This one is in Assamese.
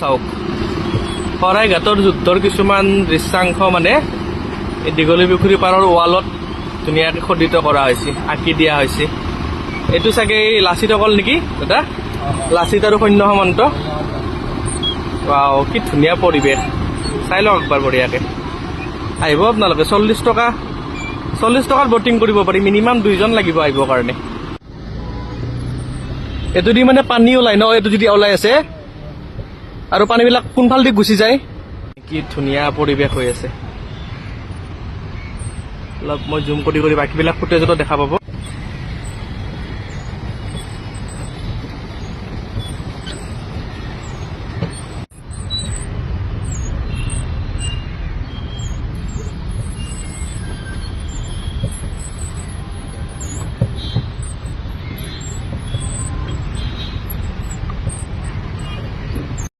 চাওক শৰাইঘাটৰ যুদ্ধৰ কিছুমান দৃশ্যাংশ মানে এই দীঘলী পুখুৰী পাৰৰ ৱালত ধুনীয়াকৈ খোদিত কৰা হৈছে, আঁকি দিয়া হৈছে। এইটো চাগে লাচিত অকল নেকি দাদা? লাচিত আৰু সৈন্য সামন্ত। ৱাও, কি ধুনীয়া পৰিৱেশ, চাই লওক একবাৰ বঢ়িয়াকৈ। আহিব আপোনালোকে, 40 টকাৰ বটিং কৰিব পাৰি, মিনিমাম 2জন লাগিব আহিবৰ কাৰণে। এইটো দি মানে পানী ওলাই ন, এইটো যদি ওলাই আছে আৰু পানীবিলাক কোনফালেদি গুচি যায়। কি ধুনীয়া পৰিৱেশ হৈ আছে। অলপ মই জুম কৰি বাকীবিলাক ফুটেজতো দেখা পাব।